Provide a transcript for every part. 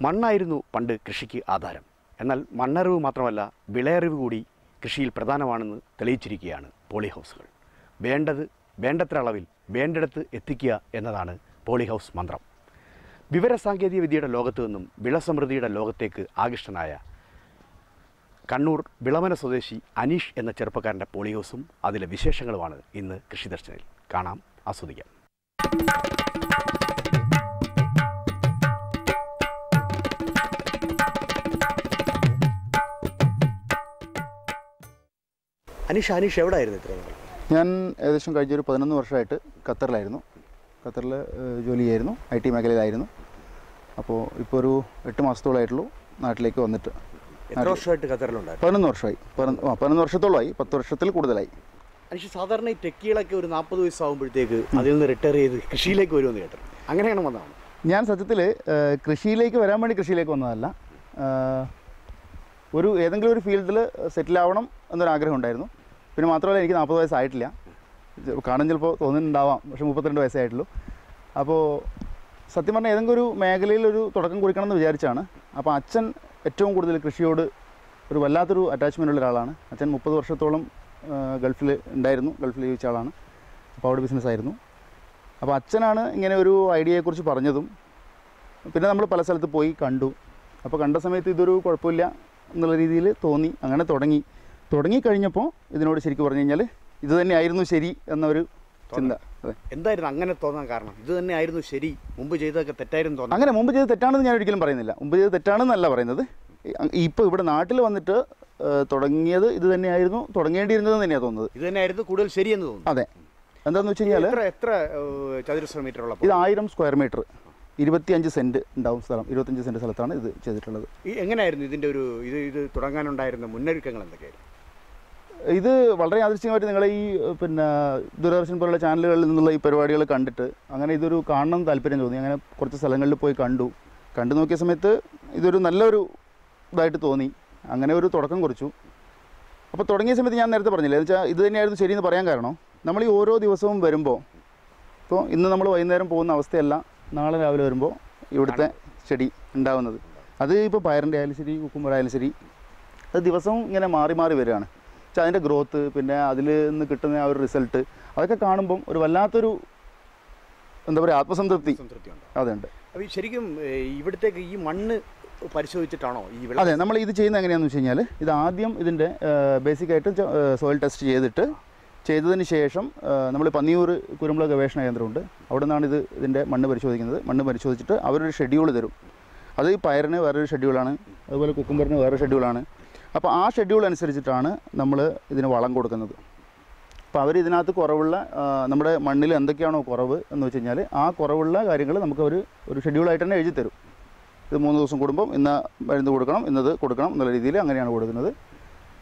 മണ്ണായിരുന്നു പണ്ട് കൃഷിക്ക് ആധാരം. എന്നാൽ മണ്ണറിവ് മാത്രമല്ല, വിളയറിവ് കൂടി കൃഷിയിൽ പ്രധാനമാണെന്ന് തെളിയിച്ചിരിക്കുകയാണ് പോളി ഹൗസുകൾ. വേണ്ടത്ര അളവിൽ വേണ്ടിടത്ത് എത്തിക്കുക എന്നതാണ് പോളി ഹൗസ് മന്ത്രം. വിവരസാങ്കേതിക വിദ്യയുടെ ലോകത്തു നിന്നും വിളസമൃദ്ധിയുടെ ലോകത്തേക്ക് ആകൃഷ്ടനായ കണ്ണൂർ വിളമന സ്വദേശി അനീഷ് എന്ന ചെറുപ്പക്കാരൻ്റെ പോളി ഹൗസും അതിലെ വിശേഷങ്ങളുമാണ് ഇന്ന് കൃഷിദർശനിൽ. കാണാം, ആസ്വദിക്കാം. അനീഷ് എവിടെയായിരുന്നു ഇത്ര നാൾ? ഞാൻ ഏകദേശം കഴിഞ്ഞൊരു 11 വർഷമായിട്ട് ഖത്തറിലായിരുന്നു. ഖത്തറിൽ ജോലി ചെയ്യായിരുന്നു, IT മേഖലയിലായിരുന്നു. അപ്പോൾ ഇപ്പോൾ ഒരു 8 മാസത്തോളമായിട്ടുള്ളൂ നാട്ടിലേക്ക് വന്നിട്ട്. എത്ര വർഷമായിട്ട് ഖത്തറിലുണ്ടായിരുന്നു? 11 വർഷമായി. 11 വർഷത്തോളമായി, 10 വർഷത്തിൽ കൂടുതലായി. അനീഷ്, സാധാരണ ഈ ടെക്കികളൊക്കെ ഒരു 40 വയസ്സാകുമ്പോഴത്തേക്ക് അതിൽ നിന്ന് റിട്ടയർ ചെയ്ത് കൃഷിയിലേക്ക് വരുമെന്ന് കേട്ടു. അങ്ങനെയാണ് വന്നതാണ്? ഞാൻ സത്യത്തിൽ കൃഷിയിലേക്ക് വരാൻ വേണ്ടി കൃഷിയിലേക്ക് വന്നതല്ല. ഏതെങ്കിലും ഒരു ഫീൽഡിൽ സെറ്റിലാവണം എന്നൊരാഗ്രഹം ഉണ്ടായിരുന്നു. പിന്നെ മാത്രമല്ല, എനിക്ക് 40 വയസ്സായിട്ടില്ല. കാണാൻ ചിലപ്പോൾ തോന്നുന്നുണ്ടാവാം, പക്ഷേ 32 വയസ്സായിട്ടുള്ളൂ. അപ്പോൾ സത്യം പറഞ്ഞാൽ ഏതെങ്കിലും ഒരു മേഖലയിൽ ഒരു തുടക്കം കുറിക്കണം എന്ന് വിചാരിച്ചാണ്. അപ്പോൾ അച്ഛൻ ഏറ്റവും കൂടുതൽ കൃഷിയോട് ഒരു വല്ലാത്തൊരു അറ്റാച്ച്മെൻ്റ് ഉള്ള ഒരാളാണ്. അച്ഛൻ 30 വർഷത്തോളം ഗൾഫിൽ ഉണ്ടായിരുന്നു, ഗൾഫിൽ ജീവിച്ച ആളാണ്. അപ്പോൾ അവിടെ ബിസിനസ്സായിരുന്നു. അപ്പോൾ അച്ഛനാണ് ഇങ്ങനെ ഒരു ഐഡിയയെക്കുറിച്ച് പറഞ്ഞതും. പിന്നെ നമ്മൾ പല സ്ഥലത്ത് പോയി കണ്ടു. അപ്പോൾ കണ്ട സമയത്ത് ഇതൊരു കുഴപ്പമില്ല എന്നുള്ള രീതിയിൽ തോന്നി. അങ്ങനെ തുടങ്ങിക്കഴിഞ്ഞപ്പോൾ ഇതിനോട് ശരിക്കും പറഞ്ഞു കഴിഞ്ഞാൽ ഇത് തന്നെയായിരുന്നു ശരി എന്നൊരു ചിന്ത. അതെ. എന്തായിരുന്നു അങ്ങനെ തോന്നാൻ കാരണം? ഇത് തന്നെയായിരുന്നു ശരി, മുമ്പ് ചെയ്തതൊക്കെ തെറ്റായിരുന്നു തോന്നുന്നു? അങ്ങനെ മുമ്പ് ചെയ്ത് തെറ്റാണെന്ന് ഞാൻ ഒരിക്കലും പറയുന്നില്ല. മുമ്പ് ചെയ്ത് തെറ്റാണെന്നല്ല പറയുന്നത്. ഇപ്പോൾ ഇവിടെ നാട്ടിൽ വന്നിട്ട് തുടങ്ങിയത് ഇത് തന്നെയായിരുന്നു, തുടങ്ങേണ്ടിയിരുന്നതെന്ന് തന്നെയാണ് തോന്നുന്നത്. ഇത് തന്നെയായിരുന്നു കൂടുതൽ ശരിയെന്ന് തോന്നുന്നു. അതെ. എന്താണെന്ന് വെച്ച് കഴിഞ്ഞാൽ എത്ര ചതുരശ്ര മീറ്റർ ഉള്ള ഇത് 1000 സ്ക്വയർ മീറ്റർ, 25 സെൻറ്റ് ഉണ്ടാവും സ്ഥലം. 25 സെൻറ്റ് സ്ഥലത്താണ് ഇത് ചെയ്തിട്ടുള്ളത്. എങ്ങനെയായിരുന്നു ഇതിൻ്റെ ഇത് തുടങ്ങാനുണ്ടായിരുന്ന മുന്നൊരുക്കങ്ങൾ എന്തൊക്കെയായിരുന്നു? ഇത് വളരെ യാദൃശ്ചികമായിട്ട് നിങ്ങളെ ഈ ദൂരദർശൻ പോലുള്ള ചാനലുകളിൽ നിന്നുള്ള ഈ പരിപാടികൾ കണ്ടിട്ട് അങ്ങനെ ഇതൊരു കാണണം താല്പര്യം തോന്നി. അങ്ങനെ കുറച്ച് സ്ഥലങ്ങളിൽ പോയി കണ്ടു നോക്കിയ സമയത്ത് ഇതൊരു നല്ലൊരു ഇതായിട്ട് തോന്നി. അങ്ങനെ ഒരു തുടക്കം കുറിച്ചു. അപ്പോൾ തുടങ്ങിയ സമയത്ത് ഞാൻ നേരത്തെ പറഞ്ഞില്ലേ, എന്ന് വെച്ചാൽ ഇത് തന്നെയായിരുന്നു ശരിയെന്ന് പറയാൻ കാരണം, നമ്മൾ ഈ ഓരോ ദിവസവും വരുമ്പോൾ, ഇപ്പോൾ ഇന്ന് നമ്മൾ വൈകുന്നേരം പോകുന്ന അവസ്ഥയല്ല നാളെ രാവിലെ വരുമ്പോൾ ഇവിടുത്തെ ചെടി ഉണ്ടാകുന്നത്. അത് ഇപ്പോൾ പയറിൻ്റെ ആയാലും ശരി, കുക്കുമ്പർ ആയാലും ശരി, അത് ദിവസവും ഇങ്ങനെ മാറി വരികയാണ്. പക്ഷേ അതിൻ്റെ ഗ്രോത്ത്, പിന്നെ അതിൽ നിന്ന് കിട്ടുന്ന ആ ഒരു റിസൾട്ട്, അതൊക്കെ കാണുമ്പം ഒരു വല്ലാത്തൊരു എന്താ പറയുക ആത്മസംതൃപ്തി അതുണ്ട്. അപ്പോൾ ശരിക്കും ഇവിടത്തേക്ക് ഈ മണ്ണ് പരിശോധിച്ചിട്ടാണോ ഈ? അതെ, നമ്മൾ ഇത് ചെയ്യുന്നത് എങ്ങനെയാണെന്ന് വെച്ച് കഴിഞ്ഞാൽ, ഇത് ആദ്യം ഇതിൻ്റെ ബേസിക്കായിട്ട് സോയിൽ ടെസ്റ്റ് ചെയ്തതിന് ശേഷം നമ്മൾ പന്നിയൂർ കുരുമുളക് ഗവേഷണ കേന്ദ്രമുണ്ട്, അവിടെ നിന്നാണ് ഇതിൻ്റെ മണ്ണ് പരിശോധിക്കുന്നത്. മണ്ണ് പരിശോധിച്ചിട്ട് അവരൊരു ഷെഡ്യൂൾ തരും. അത് ഈ പയറിന് വേറൊരു ഷെഡ്യൂളാണ്, അതുപോലെ കുക്കുംബറിന് വേറെ ഷെഡ്യൂളാണ്. അപ്പോൾ ആ ഷെഡ്യൂൾ അനുസരിച്ചിട്ടാണ് നമ്മൾ ഇതിന് വളം കൊടുക്കുന്നത്. അപ്പോൾ അവർ ഇതിനകത്ത് കുറവുള്ള നമ്മുടെ മണ്ണിൽ എന്തൊക്കെയാണോ കുറവ് എന്ന് വെച്ച് കഴിഞ്ഞാൽ ആ കുറവുള്ള കാര്യങ്ങൾ നമുക്ക് ഒരു ഷെഡ്യൂളായിട്ട് തന്നെ എഴുതി തരും. ഇത് 3 ദിവസം കൂടുമ്പം ഇന്ന് മരുന്ന് കൊടുക്കണം, ഇന്നത് കൊടുക്കണം എന്നുള്ള രീതിയിൽ അങ്ങനെയാണ് കൊടുക്കുന്നത്.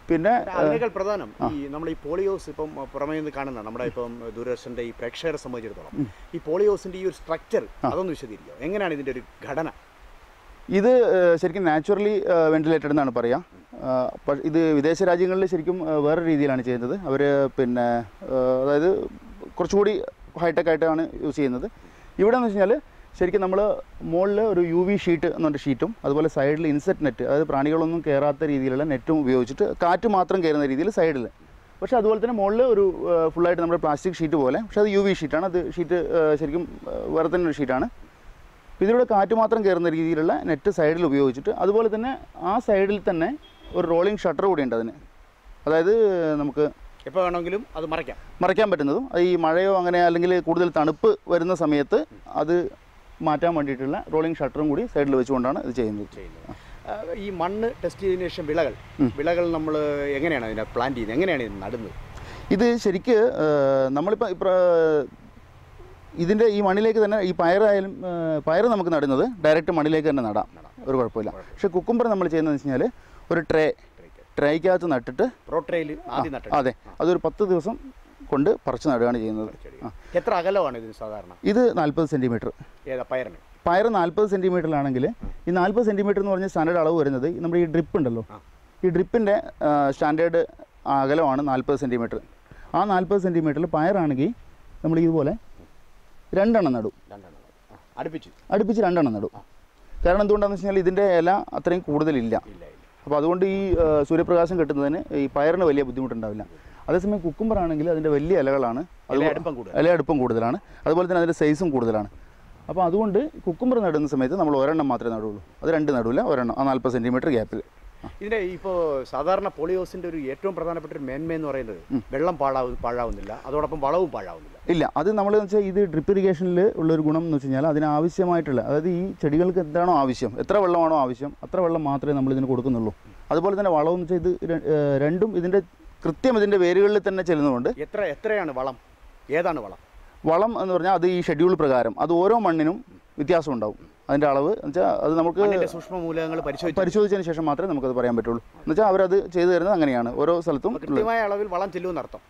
പിന്നെ അതിനേക്കാൾ പ്രധാനം നമ്മൾ ഈ പോളി ഹൗസ് ഇപ്പം പുറമേ നിന്ന് കാണുന്ന നമ്മുടെ ഇപ്പം ദൂരദർശൻ്റെ ഈ പ്രേക്ഷകരെ സംബന്ധിച്ചിടത്തോളം ഈ പോളി ഹൗസിൻ്റെ ഈ ഒരു സ്ട്രക്ചർ അതൊന്ന് വിശദീകരിക്കുക. എങ്ങനെയാണ് ഇതിൻ്റെ ഒരു ഘടന? ഇത് ശരിക്കും നാച്ചുറലി വെന്റിലേറ്റഡ് എന്നാണ് പറയുക. ഇത് വിദേശ രാജ്യങ്ങളിൽ ശരിക്കും വേറെ രീതിയിലാണ് ചെയ്യുന്നത്. അവർ പിന്നെ അതായത് കുറച്ചുകൂടി ഹൈടെക് ആയിട്ടാണ് യൂസ് ചെയ്യുന്നത്. ഇവിടെ എന്ന് വെച്ച് കഴിഞ്ഞാൽ ശരിക്കും നമ്മൾ മുകളിൽ ഒരു UV ഷീറ്റ് എന്ന് പറഞ്ഞ ഷീറ്റും, അതുപോലെ സൈഡിൽ ഇൻസെറ്റ് നെറ്റ്, അതായത് പ്രാണികളൊന്നും കയറാത്ത രീതിയിലുള്ള നെറ്റും ഉപയോഗിച്ചിട്ട് കാറ്റ് മാത്രം കയറുന്ന രീതിയിൽ സൈഡിൽ. പക്ഷേ അതുപോലെ തന്നെ മുകളിൽ ഒരു ഫുള്ളായിട്ട് നമ്മുടെ പ്ലാസ്റ്റിക് ഷീറ്റ് പോലെ, പക്ഷേ അത് UV ഷീറ്റാണ്. അത് ഷീറ്റ് ശരിക്കും വേറെ തന്നെ ഒരു ഷീറ്റാണ്. ഇതിലൂടെ കാറ്റ് മാത്രം കയറുന്ന രീതിയിലുള്ള നെറ്റ് സൈഡിൽ ഉപയോഗിച്ചിട്ട്, അതുപോലെ തന്നെ ആ സൈഡിൽ തന്നെ ഒരു റോളിംഗ് ഷട്ടർ കൂടിയുണ്ട് അതിന്. അതായത് നമുക്ക് എപ്പോൾ വേണമെങ്കിലും അത് മറയ്ക്കാൻ പറ്റുന്നതും, അത് ഈ മഴയോ അങ്ങനെ അല്ലെങ്കിൽ കൂടുതൽ തണുപ്പ് വരുന്ന സമയത്ത് അത് മാറ്റാൻ വേണ്ടിയിട്ടുള്ള റോളിംഗ് ഷട്ടറും കൂടി സൈഡിൽ വെച്ചുകൊണ്ടാണ് ഇത് ചെയ്യുന്നത്. ഈ മണ്ണ് ടെസ്റ്റ് ചെയ്തതിനു ശേഷം വിളകൾ നമ്മൾ എങ്ങനെയാണ് അതിനെ പ്ലാൻ ചെയ്യുന്നത്, എങ്ങനെയാണ് ഇത് നടുന്നത്? ഇത് ശരിക്ക് നമ്മളിപ്പോൾ ഇതിൻ്റെ ഈ മണ്ണിലേക്ക് തന്നെ ഈ പയർ നമുക്ക് നടുന്നത് ഡയറക്റ്റ് മണ്ണിലേക്ക് തന്നെ നടാം, ഒരു കുഴപ്പമില്ല. പക്ഷേ കുക്കുംബർ നമ്മൾ ചെയ്യുന്നതെന്ന് വെച്ച് കഴിഞ്ഞാൽ ഒരു ട്രേക്കകത്ത് നട്ടിട്ട് അതെ, അതൊരു 10 ദിവസം കൊണ്ട് പറിച്ച് നടുകയാണ് ചെയ്യുന്നത്. എത്ര അകലമാണ് ഇതിന് സാധാരണ? ഇത് 40 സെൻറ്റിമീറ്റർ. പയർ 40 സെൻറ്റിമീറ്ററിലാണെങ്കിൽ ഈ 40 സെൻറ്റിമീറ്റർ എന്ന് പറഞ്ഞ സ്റ്റാൻഡേർഡ് അളവ് വരുന്നത് നമ്മുടെ ഈ ഡ്രിപ്പ് ഉണ്ടല്ലോ, ഈ ഡ്രിപ്പിൻ്റെ സ്റ്റാൻഡേർഡ് അകലമാണ് 40 സെൻറ്റിമീറ്റർ. ആ 40 സെൻറ്റിമീറ്ററിൽ പയറാണെങ്കിൽ നമ്മൾ ഇതുപോലെ 2 എണ്ണം നടും, അടുപ്പിച്ച് 2 എണ്ണം നടും. കാരണം എന്തുകൊണ്ടാണെന്ന് വെച്ച് കഴിഞ്ഞാൽ ഇതിൻ്റെ ഇല അത്രയും കൂടുതലില്ല. അപ്പോൾ അതുകൊണ്ട് ഈ സൂര്യപ്രകാശം കിട്ടുന്നതിന് ഈ പയറിന് വലിയ ബുദ്ധിമുട്ടുണ്ടാവില്ല. അതേസമയം കുക്കുംബർ ആണെങ്കിൽ അതിൻ്റെ വലിയ ഇലകളാണ്, ഇലയടുപ്പം കൂടുതലാണ്, അതുപോലെ തന്നെ അതിൻ്റെ സൈസും കൂടുതലാണ്. അപ്പോൾ അതുകൊണ്ട് കുക്കുംബർ നടുന്ന സമയത്ത് നമ്മൾ ഒരെണ്ണം മാത്രമേ നടുള്ളൂ, അത് 2 നടുവില്ല, ഒരെണ്ണം ആ 40 സെൻറ്റിമീറ്റർ ഗ്യാപ്പിൽ. ഇതിൻ്റെ ഇപ്പോൾ സാധാരണ പോളിഹൗസിൻ്റെ ഒരു ഏറ്റവും പ്രധാനപ്പെട്ട ഒരു മേന്മയെന്ന് പറയുന്നത് വെള്ളം പാഴാവുന്നില്ല, അതോടൊപ്പം വളവും പാഴാവുന്നില്ല. ഇല്ല, അത് നമ്മൾ വെച്ചാൽ ഇത് ഡ്രിപ്പ് ഇറിഗേഷനിൽ ഉള്ളൊരു ഗുണം എന്ന് വെച്ച് കഴിഞ്ഞാൽ അതിനാവശ്യമായിട്ടുള്ള, അതായത് ഈ ചെടികൾക്ക് എന്താണോ ആവശ്യം, എത്ര വെള്ളമാണോ ആവശ്യം അത്ര വെള്ളം മാത്രമേ നമ്മൾ ഇതിന് കൊടുക്കുന്നുള്ളൂ. അതുപോലെ തന്നെ വളം എന്ന് വെച്ചാൽ ഇത് രണ്ടും ഇതിൻ്റെ കൃത്യം ഇതിൻ്റെ വേരുകളിൽ തന്നെ ചെല്ലുന്നതുകൊണ്ട്. എത്രയാണ് വളം, ഏതാണ് വളം എന്ന് പറഞ്ഞാൽ അത് ഈ ഷെഡ്യൂൾ പ്രകാരം അത് ഓരോ മണ്ണിനും വ്യത്യാസം ഉണ്ടാവും. അതിൻ്റെ അളവ് എന്ന് വെച്ചാൽ അത് നമുക്ക് സൂക്ഷ്മമൂലകങ്ങൾ പരിശോധിച്ചതിന് ശേഷം മാത്രമേ നമുക്കത് പറയാൻ പറ്റുള്ളൂ. എന്ന് വെച്ചാൽ അവരത് ചെയ്തു തരുന്നത് അങ്ങനെയാണ്, ഓരോ സ്ഥലത്തും കൃത്യമായ അളവിൽ വളം ചെല്ലുമെന്ന് അർത്ഥം.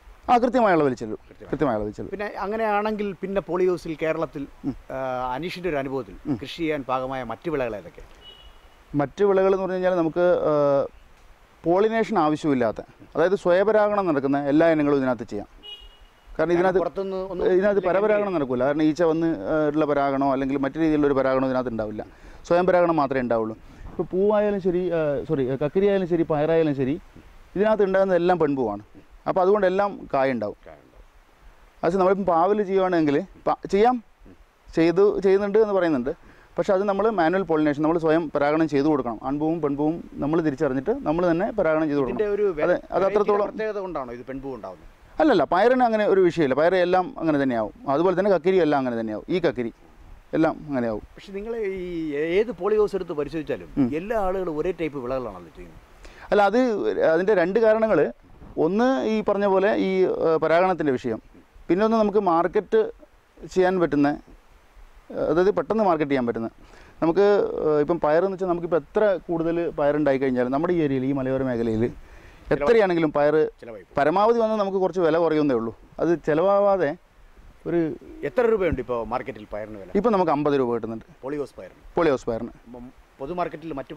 കൃത്യമായ അളവിൽ ചെല്ലും. പിന്നെ അങ്ങനെയാണെങ്കിൽ പിന്നെ പോളിഹൗസിൽ കേരളത്തിൽ അനീഷിൻ്റെ ഒരു അനുഭവത്തിൽ കൃഷി ചെയ്യാൻ പാകമായ മറ്റു വിളകൾ ഏതൊക്കെ? മറ്റു വിളകൾ എന്ന് പറഞ്ഞു കഴിഞ്ഞാൽ നമുക്ക് പോളിനേഷൻ ആവശ്യമില്ലാത്ത, അതായത് സ്വയപരാഗണം നടക്കുന്ന എല്ലാ ഇനങ്ങളും ഇതിനകത്ത് ചെയ്യാം. കാരണം ഇതിനകത്ത് പരപരാഗണം നടക്കില്ല. കാരണം ഈച്ച വന്ന് ഉള്ള പരാഗണമോ അല്ലെങ്കിൽ മറ്റു രീതിയിലുള്ളൊരു പരാഗണം ഇതിനകത്ത് ഉണ്ടാവില്ല, സ്വയം പരാഗണം മാത്രമേ ഉണ്ടാവുള്ളൂ. ഇപ്പോൾ പൂവായാലും ശരി, കക്കിരി ആയാലും ശരി, പയറായാലും ശരി, ഇതിനകത്ത് ഉണ്ടാകുന്നത് എല്ലാം പെൺപൂവാണ്. അപ്പോൾ അതുകൊണ്ട് എല്ലാം കായുണ്ടാവും. അത് നമ്മളിപ്പം പാവൽ ചെയ്യുകയാണെങ്കിൽ ചെയ്യുന്നുണ്ട് എന്ന് പറയുന്നുണ്ട്. പക്ഷേ അത് നമ്മൾ മാനുവൽ പോളിനേഷൻ, നമ്മൾ സ്വയം പരാഗണം ചെയ്തു കൊടുക്കണം. ആൺപൂവും പെൺപൂവും നമ്മൾ തിരിച്ചറിഞ്ഞിട്ട് നമ്മൾ തന്നെ പരാഗണം ചെയ്തു കൊടുക്കണം. അത് അത്രത്തോളം അല്ലല്ല, പയറിന് അങ്ങനെ ഒരു വിഷയമില്ല. പയറ് എല്ലാം അങ്ങനെ തന്നെയാവും. അതുപോലെ തന്നെ കക്കിരി എല്ലാം അങ്ങനെ തന്നെയാവും. ഈ കക്കിരി എല്ലാം അങ്ങനെയാവും. പക്ഷേ നിങ്ങൾ ഈ ഏത് പോളിഹൗസ് എടുത്ത് പരിശോധിച്ചാലും എല്ലാ ആളുകളും ഒരേ ടൈപ്പ് വിളകളാണല്ലോ ചെയ്യുന്നത്. അല്ല, അതിൻ്റെ 2 കാരണങ്ങൾ. ഒന്ന് ഈ പറഞ്ഞ പോലെ ഈ പരാഗണത്തിൻ്റെ വിഷയം, പിന്നെ ഒന്ന് നമുക്ക് മാർക്കറ്റ് ചെയ്യാൻ പറ്റുന്ന, അതായത് പെട്ടെന്ന് മാർക്കറ്റ് ചെയ്യാൻ പറ്റുന്ന. നമുക്ക് ഇപ്പം പയറെന്ന് വെച്ചാൽ നമുക്കിപ്പോൾ എത്ര കൂടുതൽ പയറുണ്ടായി കഴിഞ്ഞാലും നമ്മുടെ ഈ ഏരിയയിൽ, ഈ മലയോര മേഖലയിൽ എത്രയാണെങ്കിലും പയർ പരമാവധി വന്ന് നമുക്ക് കുറച്ച് വില കുറയുന്നേ ഉള്ളൂ. അത് ചിലവാകാതെ ഒരു എത്ര രൂപയുണ്ട് ഇപ്പോൾ മാർക്കറ്റിൽ പയറിന് വില? ഇപ്പം നമുക്ക് 50 രൂപ കിട്ടുന്നുണ്ട് പോളിഹൗസ് പയറിന്. പൊതു മാർക്കറ്റിൽ മറ്റു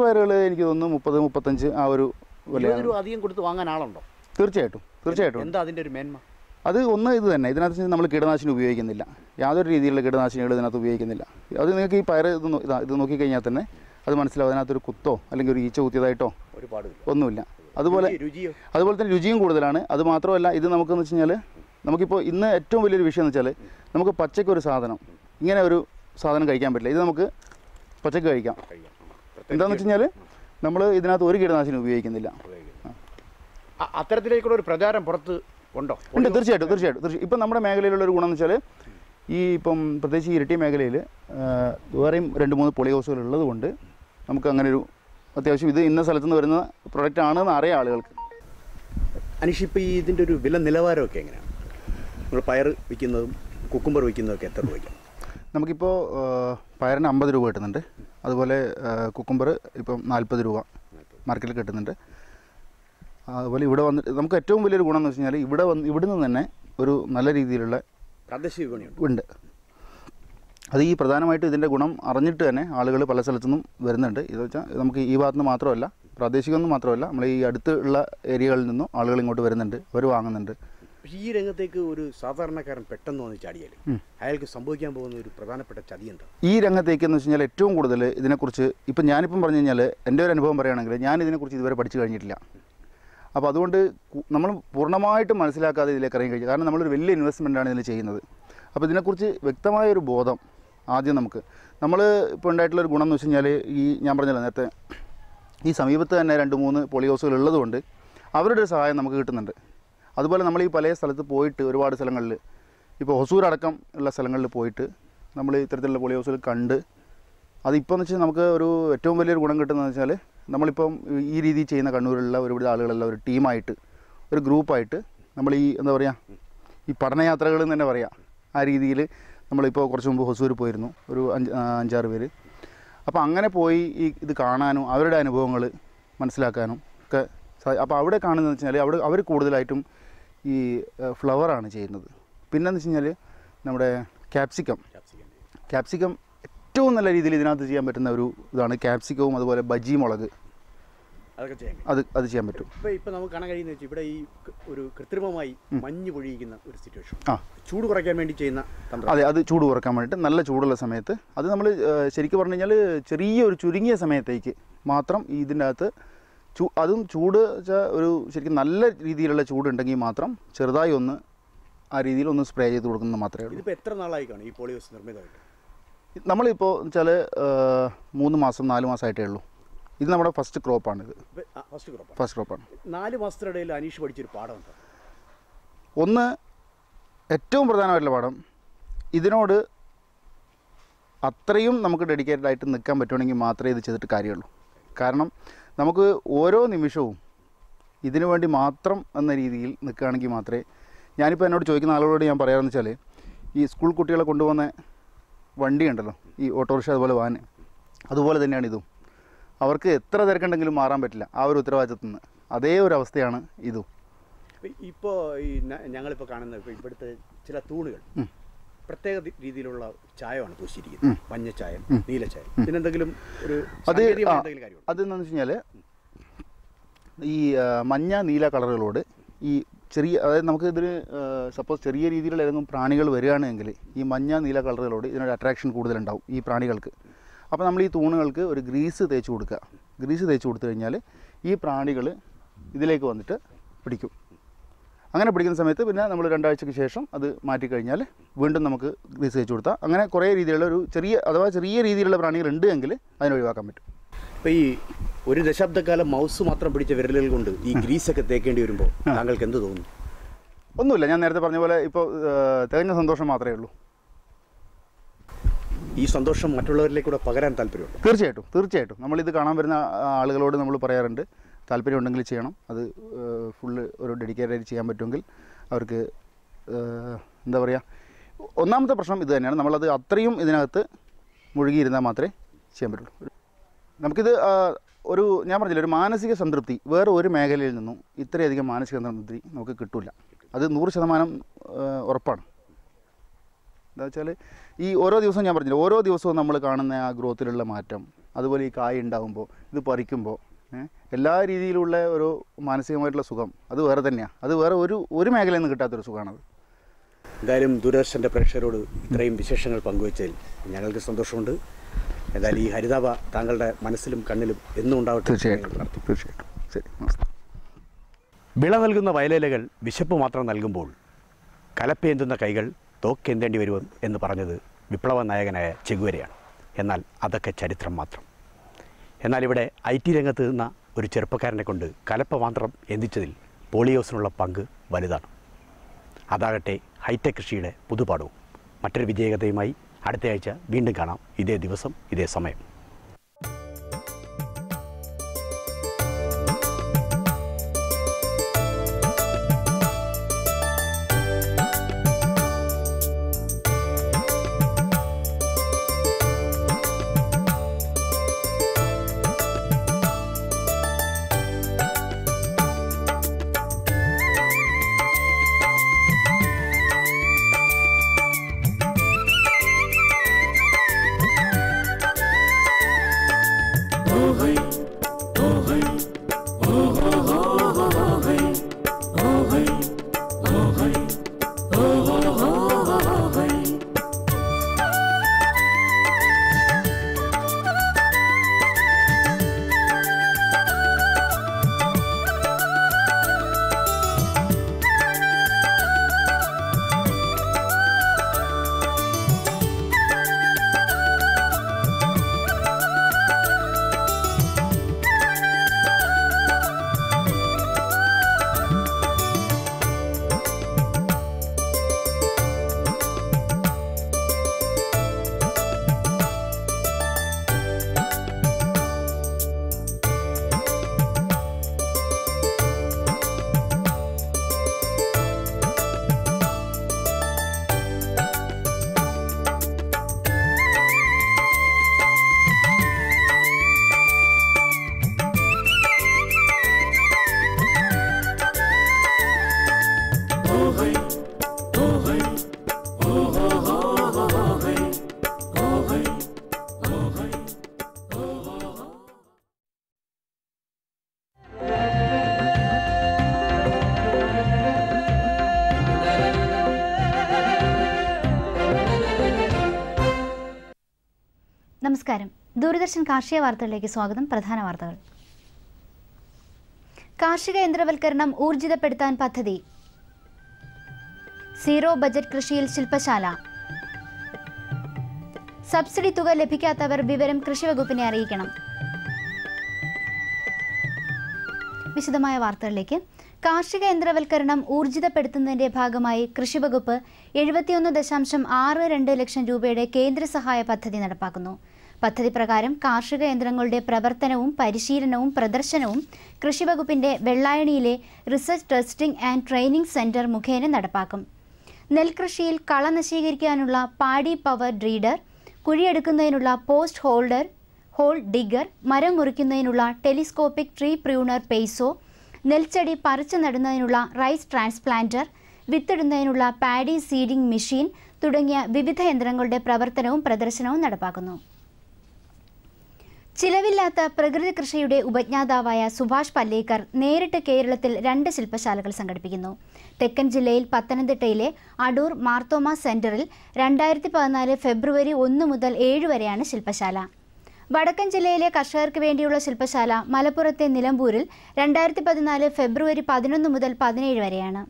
പയറുകൾ എനിക്ക് തോന്നുന്നു 30-35 ആ ഒരു വിലയാണ്. അധികം കൊടുത്ത് വാങ്ങാൻ ആളുണ്ടോ? തീർച്ചയായിട്ടും. എന്താ അതിൻ്റെ ഒരു മേന്മ? അത് ഒന്ന് ഇത് തന്നെ, ഇതിനകത്ത് നമ്മൾ കീടനാശിനി ഉപയോഗിക്കുന്നില്ല, യാതൊരു രീതിയിലുള്ള കീടനാശിനികൾ ഇതിനകത്ത് ഉപയോഗിക്കുന്നില്ല. അത് നിങ്ങൾക്ക് ഈ പയർ ഇത് നോക്കിക്കഴിഞ്ഞാൽ തന്നെ അത് മനസ്സിലാവും. അതിനകത്തൊരു കുത്തോ അല്ലെങ്കിൽ ഒരു ഈച്ച കുത്തിയതായിട്ടോ ഒന്നുമില്ല. അതുപോലെ തന്നെ രുചിയും കൂടുതലാണ്. അത് മാത്രമല്ല, ഇത് നമുക്കെന്ന് വെച്ച് കഴിഞ്ഞാൽ നമുക്കിപ്പോൾ ഇന്ന് ഏറ്റവും വലിയൊരു വിഷയം എന്ന് വെച്ചാൽ നമുക്ക് പച്ചയ്ക്കൊരു സാധനം, ഇങ്ങനെ ഒരു സാധനം കഴിക്കാൻ പറ്റില്ല. ഇത് നമുക്ക് പച്ചയ്ക്ക് കഴിക്കാം. എന്താണെന്ന് വെച്ച് കഴിഞ്ഞാൽ നമ്മൾ ഇതിനകത്ത് ഒരു കീടനാശിനി ഉപയോഗിക്കുന്നില്ല. അത്തരത്തിലേക്കുള്ള ഒരു പ്രചാരം പുറത്ത് ഉണ്ട്. തീർച്ചയായിട്ടും. ഇപ്പം നമ്മുടെ മേഖലയിലുള്ളൊരു ഗുണം എന്ന് വെച്ചാൽ ഇപ്പം പ്രത്യേകിച്ച് ഇരിട്ടി മേഖലയിൽ വേറെയും 2-3 പോളിഹൗസുകൾ ഉള്ളത് കൊണ്ട് നമുക്ക് അങ്ങനെ ഒരു അത്യാവശ്യം ഇത് ഇന്ന സ്ഥലത്ത് നിന്ന് വരുന്ന പ്രൊഡക്റ്റ് ആണെന്ന് അറിയാം ആളുകൾക്ക്. അനീഷ്, ഇപ്പോൾ ഇതിൻ്റെ ഒരു വില നിലവാരമൊക്കെ എങ്ങനെയാണ്? നമ്മൾ പയർ വിൽക്കുന്നതും കുക്കുംബർ വിൽക്കുന്നതൊക്കെ എത്ര രൂപയ്ക്കാണ്? നമുക്കിപ്പോൾ പയറിന് 50 രൂപ കിട്ടുന്നുണ്ട്. അതുപോലെ കുക്കുംബർ ഇപ്പം 40 രൂപ മാർക്കറ്റിൽ കിട്ടുന്നുണ്ട്. അതുപോലെ ഇവിടെ വന്നിട്ട് നമുക്ക് ഏറ്റവും വലിയൊരു ഗുണം എന്ന് വെച്ച് കഴിഞ്ഞാൽ ഇവിടുന്ന് തന്നെ ഒരു നല്ല രീതിയിലുള്ള പ്രാദേശിക വിപണി ഉണ്ട്. അത് ഈ പ്രധാനമായിട്ടും ഇതിൻ്റെ ഗുണം അറിഞ്ഞിട്ട് തന്നെ ആളുകൾ പല സ്ഥലത്തുനിന്നും വരുന്നുണ്ട്. ഇത് വെച്ചാൽ നമുക്ക് ഈ ഭാഗത്ത് നിന്ന് മാത്രമല്ല, പ്രാദേശികമൊന്നും മാത്രമല്ല, നമ്മൾ ഈ അടുത്തുള്ള ഏരിയകളിൽ നിന്നും ആളുകൾ ഇങ്ങോട്ട് വരുന്നുണ്ട്, അവർ വാങ്ങുന്നുണ്ട്. പക്ഷേ ഈ രംഗത്തേക്ക് ഒരു സാധാരണക്കാരൻ പെട്ടെന്ന് വന്ന് ചാടിയാൽ അയാൾക്ക് സംഭവിക്കാൻ പോകുന്ന ഒരു പ്രധാനപ്പെട്ട ചതി എന്താ? ഈ രംഗത്തേക്ക് എന്ന് വെച്ച് കഴിഞ്ഞാൽ ഏറ്റവും കൂടുതൽ ഇതിനെക്കുറിച്ച് ഞാനിപ്പം പറഞ്ഞു കഴിഞ്ഞാൽ എൻ്റെ ഒരു അനുഭവം പറയുകയാണെങ്കിൽ ഞാൻ ഇതിനെക്കുറിച്ച് ഇതുവരെ പഠിച്ചു കഴിഞ്ഞിട്ടില്ല. അപ്പോൾ അതുകൊണ്ട് നമ്മൾ പൂർണ്ണമായിട്ടും മനസ്സിലാക്കാതെ ഇതിലേക്ക് ഇറങ്ങി കഴിഞ്ഞു. കാരണം നമ്മളൊരു വലിയ ഇൻവെസ്റ്റ്മെൻറ്റാണ് ഇതിൽ ചെയ്യുന്നത്. അപ്പോൾ ഇതിനെക്കുറിച്ച് വ്യക്തമായൊരു ബോധം ആദ്യം നമ്മൾ ഇപ്പോൾ ഉണ്ടായിട്ടുള്ളൊരു ഗുണം എന്ന് വെച്ച് കഴിഞ്ഞാൽ ഞാൻ പറഞ്ഞല്ലോ നേരത്തെ, ഈ സമീപത്ത് തന്നെ 2-3 പോളിഹൗസുകൾ ഉള്ളതുകൊണ്ട് അവരുടെ ഒരു സഹായം നമുക്ക് കിട്ടുന്നുണ്ട്. അതുപോലെ നമ്മൾ ഈ പല സ്ഥലത്ത് പോയിട്ട് ഒരുപാട് സ്ഥലങ്ങളിൽ, ഇപ്പോൾ ഹൊസൂർ അടക്കം ഉള്ള സ്ഥലങ്ങളിൽ പോയിട്ട് നമ്മൾ ഇത്തരത്തിലുള്ള പോളിഹൗസുകൾ കണ്ട്, അതിപ്പോൾ എന്ന് വെച്ചാൽ നമുക്ക് ഒരു ഏറ്റവും വലിയൊരു ഗുണം കിട്ടുന്നതെന്ന് വെച്ചാൽ നമ്മളിപ്പം ഈ രീതിയിൽ ചെയ്യുന്ന കണ്ണൂരിലുള്ള ഒരുപാട് ആളുകളെല്ലാം ഒരു ടീമായിട്ട്, ഒരു ഗ്രൂപ്പായിട്ട് നമ്മൾ എന്താ പറയുക, ഈ പഠനയാത്രകൾ എന്ന് തന്നെ പറയാം. ആ രീതിയിൽ നമ്മളിപ്പോൾ കുറച്ച് മുമ്പ് ഹൊസൂർ പോയിരുന്നു, ഒരു 5-6 പേര്. അപ്പോൾ അങ്ങനെ പോയി ഇത് കാണാനും അവരുടെ അനുഭവങ്ങൾ മനസ്സിലാക്കാനും ഒക്കെ. അപ്പോൾ അവിടെ കാണുന്നതെന്ന് വെച്ചാൽ അവർ കൂടുതലായിട്ടും ഈ ഫ്ലവറാണ് ചെയ്യുന്നത്. പിന്നെന്ന് വെച്ച് കഴിഞ്ഞാൽ നമ്മുടെ ക്യാപ്സിക്കം ഏറ്റവും നല്ല രീതിയിൽ ഇതിനകത്ത് ചെയ്യാൻ പറ്റുന്ന ഒരു ഇതാണ് ക്യാപ്സിക്കവും. അതുപോലെ ബജി മുളക്, അത് ചെയ്യാൻ പറ്റും. ഇപ്പോൾ നമുക്ക് കാണാൻ കഴിയുന്ന വെച്ചാൽ ഇവിടെ ഈ ഒരു കൃത്രിമമായി മഞ്ഞ് പൊഴിയിക്കുന്ന ഒരു സിറ്റുവേഷൻ, ചൂട് കുറയ്ക്കാൻ വേണ്ടി ചെയ്യുന്ന അതെ, അത് ചൂട് കുറക്കാൻ വേണ്ടിയിട്ട് നല്ല ചൂടുള്ള സമയത്ത് അത് നമ്മൾ ശരിക്കും പറഞ്ഞു കഴിഞ്ഞാൽ ചെറിയൊരു ചുരുങ്ങിയ സമയത്തേക്ക് മാത്രം ഇതിൻ്റെ അകത്ത് അതും ചൂട് ഒരു ശരിക്കും നല്ല രീതിയിലുള്ള ചൂടുണ്ടെങ്കിൽ മാത്രം ചെറുതായി ഒന്ന് ആ രീതിയിൽ ഒന്ന് സ്പ്രേ ചെയ്ത് കൊടുക്കുന്നത് മാത്രമേ ഉള്ളൂ. ഇതിപ്പോൾ എത്ര നാളായി കാണും ഈ പോളിഹൗസ് നിർമ്മിതമായിട്ട്? നമ്മളിപ്പോൾ വെച്ചാൽ 3 മാസം 4 മാസമായിട്ടേ ഉള്ളൂ. ഇത് നമ്മുടെ ഫസ്റ്റ് ക്രോപ്പാണിത്. ഫസ്റ്റ് ക്രോപ്പാണ്. 4 മാസത്തിനിടയിൽ അനീഷ് പഠിച്ചൊരു പാഠമുണ്ട്. ഒന്ന് ഏറ്റവും പ്രധാനമായിട്ടുള്ള പാഠം, ഇതിനോട് അത്രയും നമുക്ക് ഡെഡിക്കേറ്റഡ് ആയിട്ട് നിൽക്കാൻ പറ്റുവാണെങ്കിൽ മാത്രമേ ഇത് ചെയ്തിട്ട് കാര്യമുള്ളൂ. കാരണം നമുക്ക് ഓരോ നിമിഷവും ഇതിനു വേണ്ടി മാത്രം എന്ന രീതിയിൽ നിൽക്കുകയാണെങ്കിൽ മാത്രമേ, ഞാനിപ്പോൾ എന്നോട് ചോദിക്കുന്ന ആളുകളോട് ഞാൻ പറയാമെന്ന് വെച്ചാൽ, ഈ സ്കൂൾ കുട്ടികളെ കൊണ്ടുപോകുന്ന വണ്ടി ഉണ്ടല്ലോ, ഈ ഓട്ടോറിക്ഷ അതുപോലെ വാൻ, അതുപോലെ തന്നെയാണ് ഇതും. അവർക്ക് എത്ര തിരക്കുണ്ടെങ്കിലും മാറാൻ പറ്റില്ല ആ ഒരു ഉത്തരവാദിത്തത്തിൽ നിന്ന്. അതേ ഒരു അവസ്ഥയാണ് ഇതും. ഇപ്പോൾ ഈ ഞങ്ങളിപ്പോൾ കാണുന്ന ഇവിടുത്തെ ചില തൂണുകൾ പ്രത്യേക രീതിയിലുള്ള ചായമാണ് പൂശിയിരിക്കുന്നത്, മഞ്ഞ ചായ, നീല ചായ. ഇതിനെന്തെങ്കിലും ഒരു അതെന്താണെന്ന് വെച്ച് കഴിഞ്ഞാൽ, ഈ മഞ്ഞ നീല കളറുകളോട് ഈ ചെറിയ, അതായത് നമുക്ക് ഇതിന് സപ്പോസ് ചെറിയ രീതിയിലുള്ള ഏതെങ്കിലും പ്രാണികൾ വരികയാണെങ്കിൽ ഈ മഞ്ഞ നീല കളറുകളോട് ഇതിനൊരു അട്രാക്ഷൻ കൂടുതലുണ്ടാവും ഈ പ്രാണികൾക്ക്. അപ്പോൾ നമ്മൾ ഈ തൂണുകൾക്ക് ഒരു ഗ്രീസ് തേച്ച് കൊടുക്കുക. ഗ്രീസ് തേച്ച് കൊടുത്തു കഴിഞ്ഞാൽ ഈ പ്രാണികൾ ഇതിലേക്ക് വന്നിട്ട് പിടിക്കും. അങ്ങനെ പിടിക്കുന്ന സമയത്ത് പിന്നെ നമ്മൾ 2 ആഴ്ചയ്ക്ക് ശേഷം അത് മാറ്റിക്കഴിഞ്ഞാൽ വീണ്ടും നമുക്ക് ഗ്രീസ് തേച്ച് കൊടുത്താൽ അങ്ങനെ കുറേ രീതിയിലുള്ള ഒരു ചെറിയ രീതിയിലുള്ള പ്രാണികൾ ഉണ്ട് എങ്കിൽ അതിനെ ഒഴിവാക്കാൻ പറ്റും. ഇപ്പോൾ ഈ ഒരു ദശാബ്ദക്കാലം മൗസ് മാത്രം പിടിച്ച വിരലുകൾ കൊണ്ട് ഈ ഗ്രീസൊക്കെ തേക്കേണ്ടി വരുമ്പോൾ താങ്കൾക്ക് എന്ത് തോന്നുന്നു? ഒന്നുമില്ല, ഞാൻ നേരത്തെ പറഞ്ഞ പോലെ ഇപ്പോൾ തികഞ്ഞ സന്തോഷം മാത്രമേ ഉള്ളൂ. ഈ സന്തോഷം മറ്റുള്ളവരിലേക്ക് കൂടെ പകരാൻ താല്പര്യമുണ്ട്? തീർച്ചയായിട്ടും നമ്മളിത് കാണാൻ വരുന്ന ആളുകളോട് നമ്മൾ പറയാറുണ്ട്, താല്പര്യം ഉണ്ടെങ്കിൽ ചെയ്യണം. അത് ഫുള്ള് ഒരു ഡെഡിക്കേറ്റഡ് ചെയ്യാൻ പറ്റുമെങ്കിൽ അവർക്ക് എന്താ പറയുക, ഒന്നാമത്തെ പ്രശ്നം ഇത് തന്നെയാണ്, നമ്മളത് അത്രയും ഇതിനകത്ത് മുഴുകിയിരുന്നാൽ മാത്രമേ ചെയ്യാൻ പറ്റുള്ളൂ. നമുക്കിത് ഞാൻ പറഞ്ഞില്ല, ഒരു മാനസിക സംതൃപ്തി വേറെ ഒരു മേഖലയിൽ നിന്നും ഇത്രയധികം മാനസിക സംതൃപ്തി നമുക്ക് കിട്ടില്ല. അത് 100% ഉറപ്പാണ്. എന്താ വെച്ചാൽ ഈ ഓരോ ദിവസവും ഞാൻ പറഞ്ഞില്ല, ഓരോ ദിവസവും നമ്മൾ കാണുന്ന ആ ഗ്രോത്തിലുള്ള മാറ്റം, അതുപോലെ ഈ കായ് ഉണ്ടാകുമ്പോൾ ഇത് പറിക്കുമ്പോൾ എല്ലാ രീതിയിലുള്ള ഒരു മാനസികമായിട്ടുള്ള സുഖം അത് വേറെ തന്നെയാണ്. അത് വേറെ ഒരു മേഖലയിൽ നിന്ന് കിട്ടാത്തൊരു സുഖമാണത്. എന്തായാലും ദൂരദർശൻ്റെ പ്രേക്ഷകരോട് ഇത്രയും വിശേഷങ്ങൾ പങ്കുവച്ചതിൽ ഞങ്ങൾക്ക് സന്തോഷമുണ്ട്. എന്തായാലും ഈ ഹരിതാഭ താങ്കളുടെ മനസ്സിലും കണ്ണിലും എന്നും ഉണ്ടാവട്ടെ. തീർച്ചയായിട്ടും. ശരി, നമസ്കാരം. വിള നൽകുന്ന വയലേലകൾ വിശപ്പ് മാത്രം നൽകുമ്പോൾ കലപ്പേന്തുന്ന കൈകൾ തോക്കേന്തേണ്ടി വരും എന്ന് പറഞ്ഞത് വിപ്ലവ നായകനായ ചെഗുവേരയാണ്. എന്നാൽ അതൊക്കെ ചരിത്രം മാത്രം. എന്നാൽ ഇവിടെ IT രംഗത്ത് നിന്ന ഒരു ചെറുപ്പക്കാരനെ കൊണ്ട് കലപ്പ മാത്രം എന്തിച്ചതിൽ പോളിഹൗസിനുള്ള പങ്ക് വലുതാണ്. അതാകട്ടെ ഹൈടെക് കൃഷിയുടെ പുതുപാഠവും. മറ്റൊരു വിജയകഥയുമായി അടുത്തയാഴ്ച വീണ്ടും കാണാം, ഇതേ ദിവസം ഇതേ സമയം. നമസ്കാരം. ദൂരദർശൻ കാർഷിക വാർത്തകളിലേക്ക് സ്വാഗതം. പ്രധാന വാർത്തകൾ. കാർഷിക യന്ത്രവൽക്കരണം ഊർജിതപ്പെടുത്താൻ പദ്ധതി. സീറോ ബജറ്റ് കൃഷിയിൽ ശില്പശാല. സബ്സിഡി തുക ലഭിക്കാത്തവർ വിവരം കൃഷിവകുപ്പിനെ അറിയിക്കണം. വിശദമായ വാർത്തകളിലേക്ക്. കാർഷിക യന്ത്രവൽക്കരണം ഊർജിതപ്പെടുത്തുന്നതിന്റെ ഭാഗമായി കൃഷിവകുപ്പ് 71.62 ലക്ഷം രൂപയുടെ കേന്ദ്ര സഹായ പദ്ധതി നടപ്പാക്കുന്നു. പദ്ധതി പ്രകാരം കാർഷിക യന്ത്രങ്ങളുടെ പ്രവർത്തനവും പരിശീലനവും പ്രദർശനവും കൃഷിവകുപ്പിന്റെ വെള്ളായണിയിലെ research testing and training centre മുഖേന നടപ്പാക്കും. നെൽകൃഷിയിൽ കള നശീകരിക്കാനുള്ള പാഡി പവർ ഡ്രീഡർ, കുഴിയെടുക്കുന്നതിനുള്ള പോസ്റ്റ് ഹോൾ ഡിഗർ, മരം മുറിക്കുന്നതിനുള്ള ടെലിസ്കോപ്പിക് ട്രീ പ്രൂണർ പെയ്സോ, നെൽച്ചെടി പറിച്ചു നടുന്നതിനുള്ള റൈസ് ട്രാൻസ്പ്ലാന്റർ, വിത്തിടുന്നതിനുള്ള പാഡി സീഡിംഗ് മെഷീൻ തുടങ്ങിയ വിവിധ യന്ത്രങ്ങളുടെ പ്രവർത്തനവും പ്രദർശനവും നടപ്പാക്കുന്നു. ചിലവില്ലാത്ത പ്രകൃതി കൃഷിയുടെ ഉപജ്ഞാതാവായ സുഭാഷ് പല്ലേക്കർ നേരിട്ട് കേരളത്തിൽ 2 ശില്പശാലകൾ സംഘടിപ്പിക്കുന്നു. തെക്കൻ ജില്ലയിൽ പത്തനംതിട്ടയിലെ അടൂർ മാർത്തോമ സെന്ററിൽ 2014 ഫെബ്രുവരി 1 മുതൽ 7 വരെയാണ് ശില്പശാല. വടക്കൻ ജില്ലയിലെ കർഷകർക്ക് വേണ്ടിയുള്ള ശില്പശാല മലപ്പുറത്തെ നിലമ്പൂരിൽ 2014 ഫെബ്രുവരി 11 മുതൽ 17 വരെയാണ്.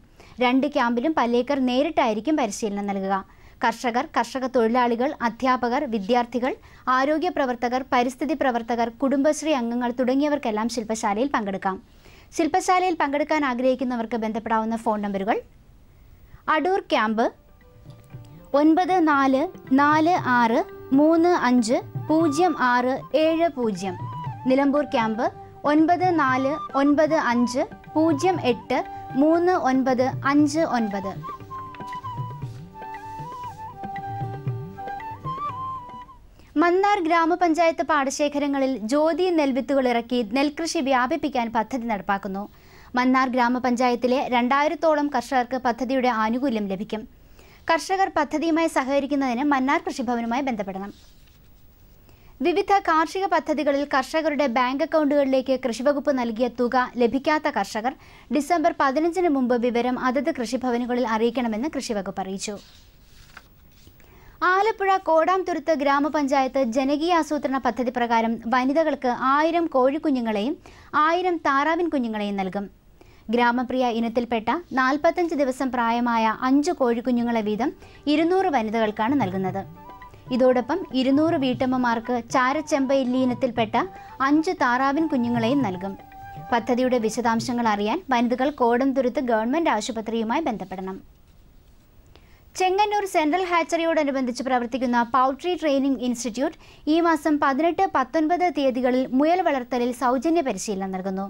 2 ക്യാമ്പിലും പല്ലേക്കർ നേരിട്ടായിരിക്കും പരിശീലനം നൽകുക. കർഷക തൊഴിലാളികൾ, അധ്യാപകർ, വിദ്യാർത്ഥികൾ, ആരോഗ്യ പ്രവർത്തകർ, പരിസ്ഥിതി പ്രവർത്തകർ, കുടുംബശ്രീ അംഗങ്ങൾ തുടങ്ങിയവർക്കെല്ലാം ശില്പശാലയിൽ പങ്കെടുക്കാം. ശില്പശാലയിൽ പങ്കെടുക്കാൻ ആഗ്രഹിക്കുന്നവർക്ക് ബന്ധപ്പെടാവുന്ന ഫോൺ നമ്പറുകൾ: അടൂർ ക്യാമ്പ് 9446350670, നിലമ്പൂർ ക്യാമ്പ് 9495083959. മന്നാർ ഗ്രാമപഞ്ചായത്ത് പാടശേഖരങ്ങളിൽ ജ്യോതി നെൽവിത്തുകൾ ഇറക്കി നെൽകൃഷി വ്യാപിപ്പിക്കാൻ പദ്ധതി നടപ്പാക്കുന്നു. മന്നാർ ഗ്രാമപഞ്ചായത്തിലെ 2000-ഓളം കർഷകർക്ക് പദ്ധതിയുടെ ആനുകൂല്യം ലഭിക്കും. കർഷകർ പദ്ധതിയുമായി സഹകരിക്കുന്നതിന് മന്നാർ കൃഷിഭവനുമായി ബന്ധപ്പെടണം. വിവിധ കാർഷിക പദ്ധതികളിൽ കർഷകരുടെ ബാങ്ക് അക്കൗണ്ടുകളിലേക്ക് കൃഷിവകുപ്പ് നൽകിയ തുക ലഭിക്കാത്ത കർഷകർ ഡിസംബർ 15 മുമ്പ് വിവരം അതത് കൃഷിഭവനുകളിൽ അറിയിക്കണമെന്ന് കൃഷിവകുപ്പ് അറിയിച്ചു. ആലപ്പുഴ കോടാംതുരുത്ത് ഗ്രാമപഞ്ചായത്ത് ജനകീയ ആസൂത്രണ പദ്ധതി പ്രകാരം വനിതകൾക്ക് 1000 കോഴിക്കുഞ്ഞുങ്ങളെയും 1000 താറാവിൻ കുഞ്ഞുങ്ങളെയും നൽകും. ഗ്രാമപ്രിയ ഇനത്തിൽപ്പെട്ട 45 ദിവസം പ്രായമായ 5 കോഴിക്കുഞ്ഞുങ്ങളെ വീതം 200 വനിതകൾക്കാണ് നൽകുന്നത്. ഇതോടൊപ്പം 200 വീട്ടമ്മമാർക്ക് ചാരച്ചെമ്പയില്ലി ഇനത്തിൽപ്പെട്ട 5 താറാവിൻ കുഞ്ഞുങ്ങളെയും നൽകും. പദ്ധതിയുടെ വിശദാംശങ്ങൾ അറിയാൻ വനിതകൾ കോടംതുരുത്ത് ഗവൺമെന്റ് ആശുപത്രിയുമായി ബന്ധപ്പെടണം. ചെങ്ങന്നൂർ സെൻട്രൽ ഹാച്ചറിയോടനുബന്ധിച്ച് പ്രവർത്തിക്കുന്ന പൗൾട്രി ട്രെയിനിംഗ് ഇൻസ്റ്റിറ്റ്യൂട്ട് ഈ മാസം 18, 19 തീയതികളിൽ മുയൽ വളർത്തലിൽ സൗജന്യ പരിശീലനം നൽകുന്നു.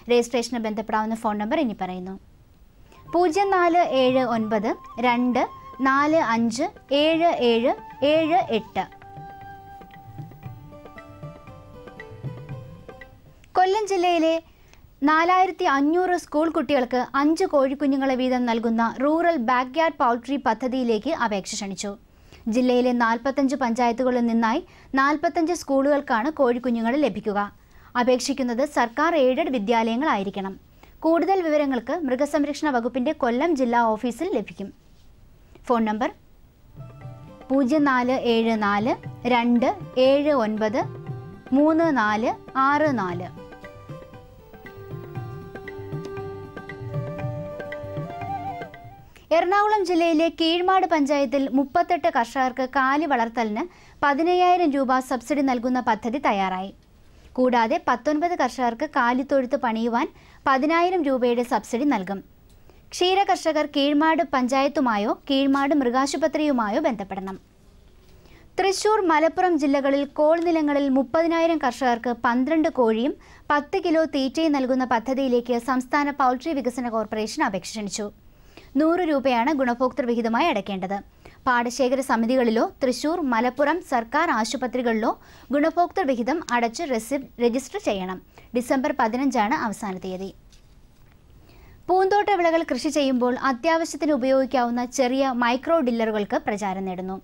രജിസ്ട്രേഷന് ബന്ധപ്പെടാവുന്ന ഫോൺ നമ്പർ ഇനി പറയുന്നു: 047924577778. കൊല്ലം ജില്ലയിലെ 4500 സ്കൂൾ കുട്ടികൾക്ക് 5 കോഴിക്കുഞ്ഞുങ്ങളെ വീതം നൽകുന്ന റൂറൽ ബാക്ക്യാർഡ് പൗൾട്രി പദ്ധതിയിലേക്ക് അപേക്ഷ ക്ഷണിച്ചു. ജില്ലയിലെ 45 പഞ്ചായത്തുകളിൽ നിന്നായി 45 സ്കൂളുകൾക്കാണ് കോഴിക്കുഞ്ഞുങ്ങളെ ലഭിക്കുക. അപേക്ഷിക്കുന്നത് സർക്കാർ എയ്ഡഡ് വിദ്യാലയങ്ങളായിരിക്കണം. കൂടുതൽ വിവരങ്ങൾക്ക് മൃഗസംരക്ഷണ വകുപ്പിന്റെ കൊല്ലം ജില്ലാ ഓഫീസിൽ ലഭിക്കും. Phone number 047427934464. എറണാകുളം ജില്ലയിലെ കീഴ്മാട് പഞ്ചായത്തിൽ 38 കർഷകർക്ക് കാലി വളർത്തലിന് 15000 രൂപ സബ്സിഡി നൽകുന്ന പദ്ധതി തയ്യാറായി. കൂടാതെ 19 കർഷകർക്ക് കാലിത്തൊഴുത്ത് പണിയുവാൻ 10000 രൂപയുടെ സബ്സിഡി നൽകും. ക്ഷീര കർഷകർ കീഴ്മാട് പഞ്ചായത്തുമായോ കീഴ്മാട് മൃഗാശുപത്രിയുമായോ ബന്ധപ്പെടണം. തൃശൂർ, മലപ്പുറം ജില്ലകളിൽ കോൾ നിലങ്ങളിൽ 30000 കർഷകർക്ക് 12 കോഴിയും 10 കിലോ തീറ്റയും നൽകുന്ന പദ്ധതിയിലേക്ക് സംസ്ഥാന പൗൾട്രി വികസന കോർപ്പറേഷൻ അപേക്ഷ ക്ഷണിച്ചു. 100 രൂപയാണ് ഗുണഭോക്തൃ വിഹിതമായി അടയ്ക്കേണ്ടത്. പാടശേഖര സമിതികളിലോ തൃശൂർ, മലപ്പുറം സർക്കാർ ആശുപത്രികളിലോ ഗുണഭോക്തൃ വിഹിതം അടച്ച് രജിസ്റ്റർ ചെയ്യണം. ഡിസംബർ 15 അവസാന തീയതി. പൂന്തോട്ട വിളകൾ കൃഷി ചെയ്യുമ്പോൾ അത്യാവശ്യത്തിന് ഉപയോഗിക്കാവുന്ന ചെറിയ മൈക്രോ ഡില്ലറുകൾക്ക് പ്രചാരം നേടുന്നു.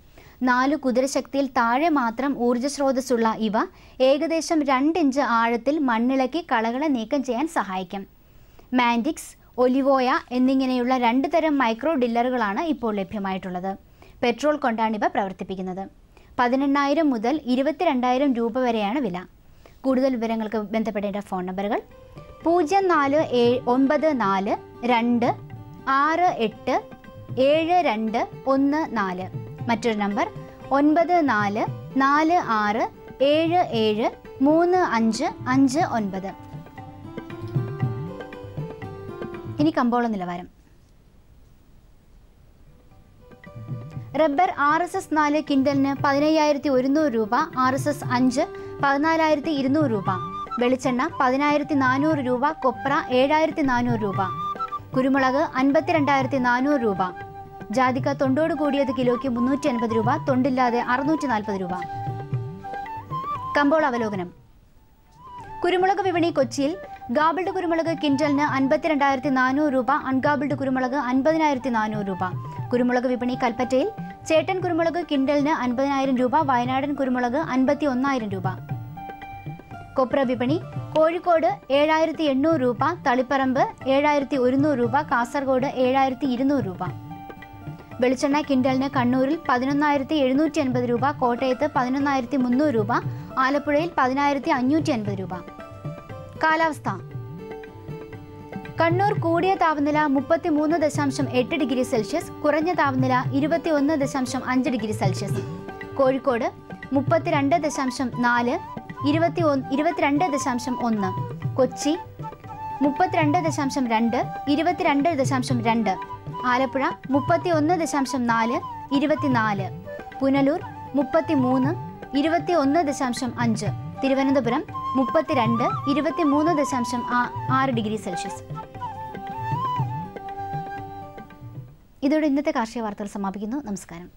4 കുതിരശക്തിയിൽ താഴെ മാത്രം ഊർജ്ജസ്രോതസ്സുള്ള ഇവ ഏകദേശം 2 ഇഞ്ച് ആഴത്തിൽ മണ്ണിളക്കി കളകളെ നീക്കം ചെയ്യാൻ സഹായിക്കും. മാൻഡിക്സ്, ഒലിവോയ എന്നിങ്ങനെയുള്ള 2 തരം മൈക്രോ ഡില്ലറുകളാണ് ഇപ്പോൾ ലഭ്യമായിട്ടുള്ളത്. പെട്രോൾ കൊണ്ടാണിവ പ്രവർത്തിപ്പിക്കുന്നത്. 18,000 മുതൽ 22,000 രൂപ വരെയാണ് വില. കൂടുതൽ വിവരങ്ങൾക്ക് ബന്ധപ്പെടേണ്ട ഫോൺ നമ്പറുകൾ 0492687214. മറ്റൊരു നമ്പർ 9446773559. ഇനി കമ്പോള നിലവാരം. റബ്ബർ RSS 4 കിൻഡലിന് 15,100 രൂപ, RSS 5 14,200 രൂപ. വെളിച്ചെണ്ണ 10,400 രൂപ, കൊപ്ര 7,400 രൂപ. കുരുമുളക് 52,400 രൂപ. ജാതിക്ക തൊണ്ടോട് കൂടിയത് കിലോയ്ക്ക് 380 രൂപ, തൊണ്ടില്ലാതെ 640 രൂപ. കമ്പോള അവലോകനം. കുരുമുളക് വിപണി. കൊച്ചിയിൽ ഗാബിൾഡ് കുരുമുളക് കിൻഡലിന് 52,400 രൂപ, അൺഗാബിൾഡ് കുരുമുളക് 50,400 രൂപ. കുരുമുളക് വിപണി. കൽപ്പറ്റയിൽ ചേട്ടൻ കുരുമുളക് കിൻഡലിന് 50,000 രൂപ, വയനാടൻ കുരുമുളക് 51,000 രൂപ. കൊപ്ര വിപണി. കോഴിക്കോട് 7,800 രൂപ, തളിപ്പറമ്പ് 7,100 രൂപ, കാസർഗോഡ് 7,200 രൂപ. വെളിച്ചെണ്ണ കിൻഡലിന് കണ്ണൂരിൽ 11,780 രൂപ, കോട്ടയത്ത് 11,300 രൂപ, ആലപ്പുഴയിൽ 10,550 രൂപ. കാലാവസ്ഥ. കണ്ണൂർ കൂടിയ താപനില 33.8 ഡിഗ്രി സെൽഷ്യസ്, കുറഞ്ഞ താപനില 21.5 degree Celsius. Kozhikode 32.4, 22.1. Kochi 32.2, 22.2. Alappuzha 31.4, 24. Punalur 33, 21.5. Thiruvananthapuram 32, 23.6 degree Celsius. ഇതോടെ ഇന്നത്തെ കാർഷിക വാർത്തകൾ സമാപിക്കുന്നു. നമസ്കാരം.